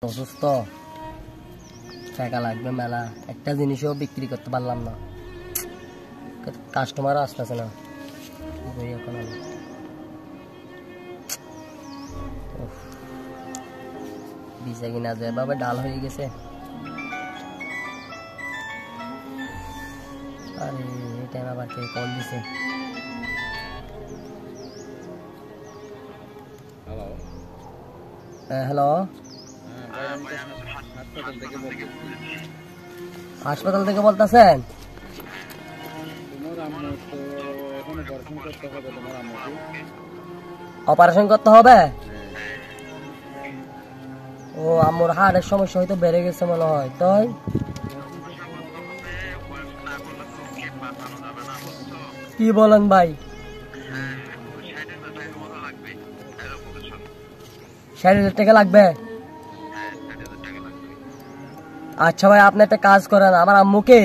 অসুস্থ, টাকা লাগবে মেলা, একটা জিনিসও বিক্রি করতে পারলাম না, কাস্টমারও আসতেছে না। এখন ভিজা কিনা যেভাবে ডাল হয়ে গেছে। আরে এই টাইম আবার কে কল দিছে? হ্যালো, হাসপাতাল থেকে বলতেছেন? অপারেশন করতে হবে? ও, আমার হার্টের সমস্যা হয়তো বেড়ে গেছে মনে হয়। তাই কি বলেন ভাই? 60,000 টাকা লাগবে? আচ্ছা ভাই, আপনি একটা কাজ করেন, আমার আম্মুকে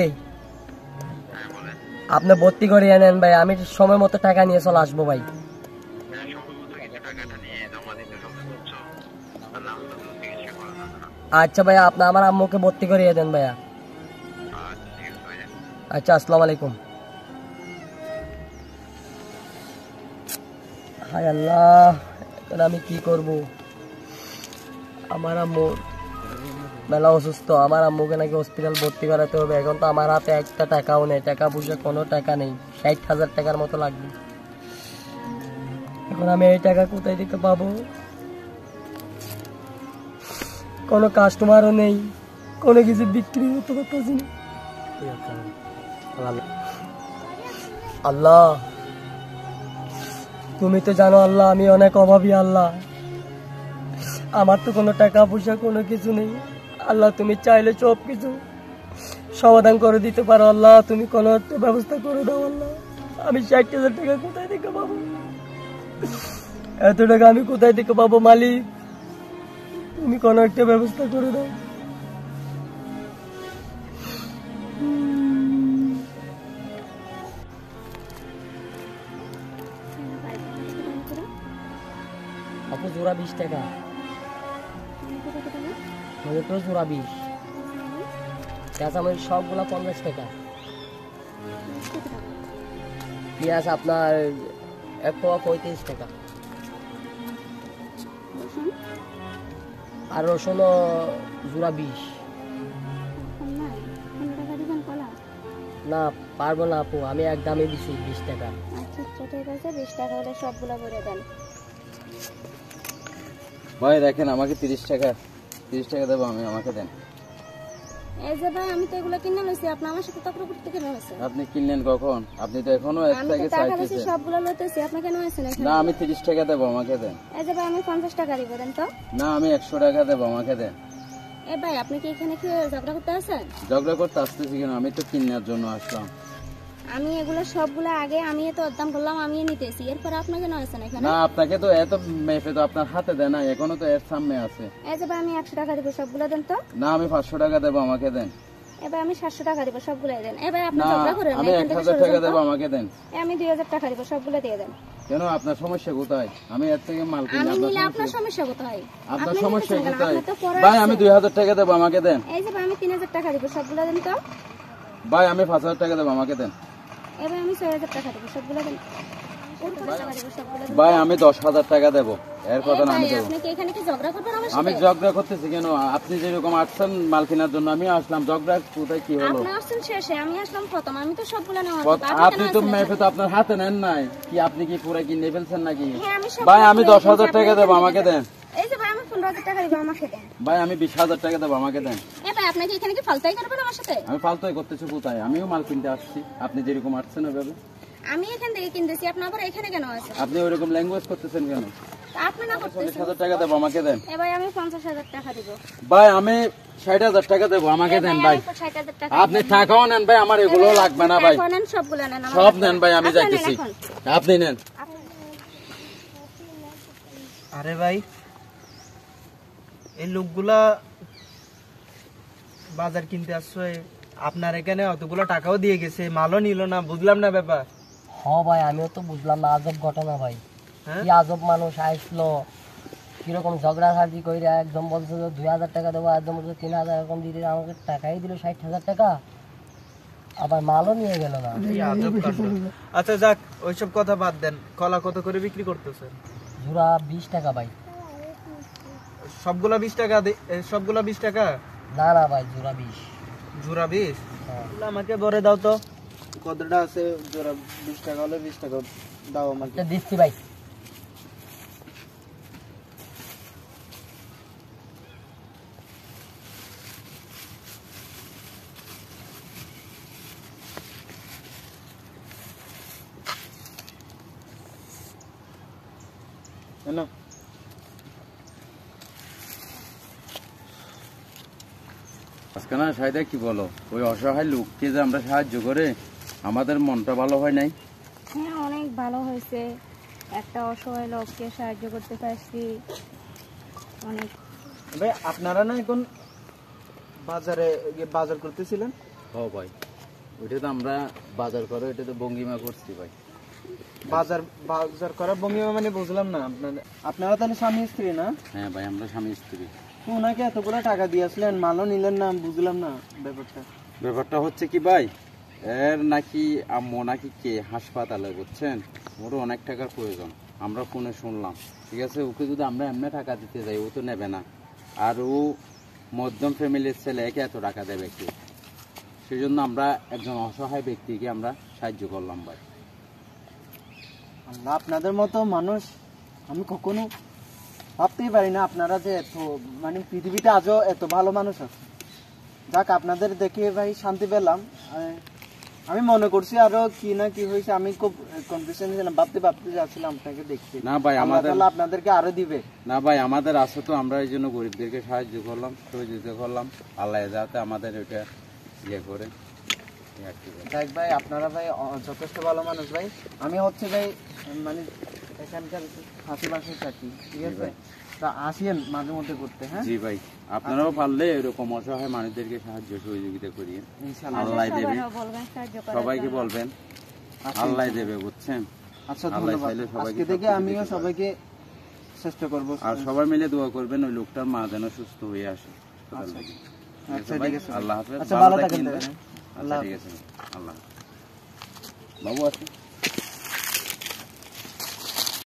আপনি ভর্তি করিয়ে নেন ভাই, আমি সময় মতো টাকা নিয়ে চলে আসবো ভাই। আচ্ছা ভাইয়া, আপনি আমার আম্মুকে ভর্তি করিয়ে দেন ভাইয়া। আচ্ছা, আসসালামু আলাইকুম। হায় আল্লাহ, এখন আমি কি করব? আমার আম্মু মেলা অসুস্থ, আমার আম্মুকে নাকি হসপিটাল ভর্তি করাতে হবে। এখন তো আমার হাতে একটা টাকাও নেই, টাকা পয়সা কোনো টাকা নেই, 60,000 টাকার মতো লাগবে। এখন আমি এই টাকা কোথায় থেকে পাবো? কোনো কাস্টমারও নেই, কোনো কিছু বিক্রি করতে পারতেছি না। আল্লাহ, তুমি তো জানো আল্লাহ, আমি অনেক অভাবী আল্লাহ, আমার তো কোনো টাকা পয়সা কোনো কিছু নেই। আল্লাহ, তুমি চাইলে সব কিছু সমাধান করে দিতে পারো আল্লাহ, তুমি কোনো একটা ব্যবস্থা করে দাও আল্লাহ। আমি 60,000 টাকা কোথায় থেকে পাবো? এত টাকা আমি কোথায় থেকে পাবো মালিক? তুমি কোনো একটা ব্যবস্থা করে দাও। আপু, জোড়া 20 টাকা। তো জোড়া 20, কাঁচামরিচ সবগুলা 50 টাকা। পেঁয়াজ আপনার 135 টাকা। আর রসুনও জোড়া 20। না, পারবো না আপু, আমি একদমই দিছি 20 টাকা। আচ্ছা ঠিক আছে, 20 টাকা হলে সবগুলা ভরে দেন ভাই। দেখেন, আমাকে 30 টাকা দেবো আমি, আমাকে দেন। এই যে ভাই, আমি তো এগুলো কিনে লইছি, আপনি আমার সাথে তকরার করতে কেন হইছে? আপনি কিনলেন কখন? আপনি তো এখনো এক টাকা চাইতেছেন। সবগুলো লইতেছি, আপনি কেন হইছেন এখানে? না, আমি 30 টাকা দেবো, আমাকে দেন। এই যে ভাই, আমি 50 টাকা দিব, দেন তো। না, আমি 100 টাকা দেবো, আমাকে দেন। এই ভাই, আপনি কি এখানে কি ঝগড়া করতে আসেন? ঝগড়া করতে আসতেছি কেন? আমি তো কিনার জন্য আসলাম। আমি এগুলো সবগুলো আগে আমি তো দাম বললাম, আমি নিতেছি, এরপর আপনি কেন আসেন এখানে? না, আপনাকে তো এত মেপে তো আপনার হাতে দেয় না, এখনো তো এর সামনে আছে। এই যে ভাই, আমি 100 টাকা দিব, সবগুলো দেন তো। না, আমি 500 টাকা দেবো, আমাকে দেন। এবার আমি 700 টাকা দিব, সবগুলো দেন। এবার আপনি ঝগড়া করেন, আমি 1000 টাকা দেবো, আমাকে দেন। আমি 2000 টাকা দিব, সবগুলো দিয়ে দেন। কেন, আপনার সমস্যা কোথায়? আমি এর থেকে মাল কিনি, আমি নিলে আপনার সমস্যা কোথায়? আপনার সমস্যা কোথায়? ভাই, আমি 2000 টাকা দেবো, আমাকে দেন। এই যে ভাই, আমি 3000 টাকা দিব, সবগুলো দেন তো। ভাই, আমি 5000 টাকা দেবো, আমাকে দেন। এবার আমি 6000 টাকা দিব, সবগুলো দেন। ভাই, আমি 10,000 টাকা দেবো, এর কথা না আমি দেবো। আপনি কি এখানে কি ঝগড়া করবেন আমার সাথে? আমি ঝগড়া করতেছি কেন? আপনি যেরকম আসছেন মাল কেনার জন্য, আমি আসলাম। ঝগড়া কোথায় কি হলো? আপনি আসছেন শেষে, আমি আসলাম প্রথম, আমি তো সবগুলো নেওয়া। আপনি তো মেপে তো আপনার হাতে নেন নাই কি? আপনি কি পুরো কিনে ফেলছেন নাকি? হ্যাঁ, ভাই, আমি 10,000 টাকা দেবো, আমাকে দেন। এই যে ভাই, আমি 15,000 টাকা দিব, আমাকে দেন। ভাই, আমি 20,000 টাকা দেবো, আমাকে দেন। ভাই, আপনি কি এখানে কি ফালতাই করবেন আমার সাথে? আমি ফালতুই করতেছি কোথায়? আমিও মাল কিনতে আসছি, আপনি যেরকম আসছেন ওইভাবে। আমি এখান থেকে কিনতেছি, আপনি আবার এখানে কেন আছেন? আপনি ওইরকম ল্যাঙ্গুয়েজ করতেছেন কেন? আপনি না করতেছেন। 40,000 টাকা দেবো, আমাকে দেন। ভাই, আমি 50,000 টাকা দিব। ভাই, আমি 60,000 টাকা দেবো, আমাকে দেন। ভাই, 60,000 টাকা। আপনি টাকাও নেন ভাই, আমার এগুলো লাগবে না ভাই। নেন, সবগুলো নেন, সব নেন ভাই, আমি যাইতেছি। আপনি নেন। আরে ভাই, এই লোকগুলা বাজার কিনতে আসছে, আপনার এখানে অতগুলো টাকাও দিয়ে গেছে, মালও নিল না, বুঝলাম না ব্যাপার। হ ভাই, আমিও তো বুঝলাম না, আজব ঘটনা ভাই। কি আজব মানুষ আসলো, কিরকম ঝগড়াঝাটি কইরা একদম বলছে যে 2000 টাকা দেবো, একদম বলছে 3000 এরকম দিয়ে দিলে, আমাকে টাকাই দিল 60,000 টাকা, আবার মালও নিয়ে গেল না। এই আজব কাণ্ড। আচ্ছা যাক, ওইসব কথা বাদ দেন, কলা কত করে বিক্রি করতেছেন? জোড়া 20 টাকা ভাই। সবগুলা 20 টাকা? সবগুলা 20 টাকা? না না ভাই, জোড়া 20। জোড়া 20? হ্যাঁ। আমাকে বলে দাও তো কতটা আছে। জোড়া 20 টাকা হলে 20 টাকা দাও আমাকে। এটা দিচ্ছি ভাই। না আজকে না সাইদা কি বলো, ওই অসহায় লোককে যে আমরা সাহায্য করে আমাদের মনটা ভালো হয় নাই? হ্যাঁ, অনেক ভালো হয়েছে, একটা অসহায় লোককে সাহায্য করতে পারছি অনেক। ভাই আপনারা না এখন বাজারে বাজার করতেছিলেন? হ ভাই, ওইটা তো আমরা বাজার করে ওইটা তো ভঙ্গিমা করছি ভাই। বাজার বাজার করা ভঙ্গিমা মানে বুঝলাম না। আপনারা তাহলে স্বামী স্ত্রী না? হ্যাঁ ভাই, আমরা স্বামী স্ত্রী। তো ওনাকে এতগুলো টাকা দিয়ে আসলেন, মালও নিলেন না, বুঝলাম না ব্যাপারটা। ব্যাপারটা হচ্ছে কি ভাই, এর নাকি আম্মু নাকি কে হাসপাতালে, বুঝছেন, ওরও অনেক টাকার প্রয়োজন, আমরা ফোনে শুনলাম। ঠিক আছে, ওকে যদি আমরা এমনি টাকা দিতে যাই ও তো নেবে না, আর ও মধ্যম ফ্যামিলির ছেলে, একে এত টাকা দেবে কে? সেই জন্য আমরা একজন অসহায় ব্যক্তিকে আমরা সাহায্য করলাম ভাই। আল্লাহ, আপনাদের মতো মানুষ আমি কখনো ভাবতেই পারি না, আপনারা যে এত মানে পৃথিবীতে আজও এত ভালো মানুষ আছে। যাক, আপনাদের দেখে ভাই শান্তি পেলাম। আমি মনে করছি আরো কি না কি হয়েছে, আমি খুব কনফিউশন ছিলাম, ভাবতে যাচ্ছিলাম আপনাকে দেখতে। না ভাই, আমাদের আপনাদেরকে আরো দিবে না ভাই, আমাদের আছে তো, আমরা এই জন্য গরিবদেরকে সাহায্য করলাম, সহযোগিতা করলাম, আল্লাহ যাতে আমাদের ওইটা ইয়ে করে। দেখ ভাই, আপনারা ভাই যথেষ্ট ভালো মানুষ ভাই। আমি হচ্ছে ভাই মানে এখানকার আশেপাশে থাকি, ঠিক আছে, তা আসিয়েন মাঝে মধ্যে করতে। হ্যাঁ জি ভাই, আপনারাও পারলে এরকম অসহায় মানুষদেরকে সাহায্য সহযোগিতা করিয়ে ইনশাআল্লাহ। আল্লাহ দেবে, সবারও বলবেন সাহায্য করার সবাইকে জন্য। বলবেন, আচ্ছা, আল্লাহ দেবে, বুঝছেন। আচ্ছা আল্লাহ ধন্যবাদ। চাইলে সবাইকে আজকে থেকে সবকিছু আমিও দিতে পারে। সবাইকে চেষ্টা করবো। আর সবাই মিলে দোয়া করবেন ওই লোকটার মা যেন সুস্থ হয়ে আসে হাসপাতাল থেকে। আচ্ছা ভাই, ঠিক আছে। আল্লাহ হাফেজ, আচ্ছা, ভালো ভালো থাকেন থাকেন ভাই। তাহলে। আচ্ছা ঠিক আছে, আল্লাহ হাফেজ। বাবু আছে।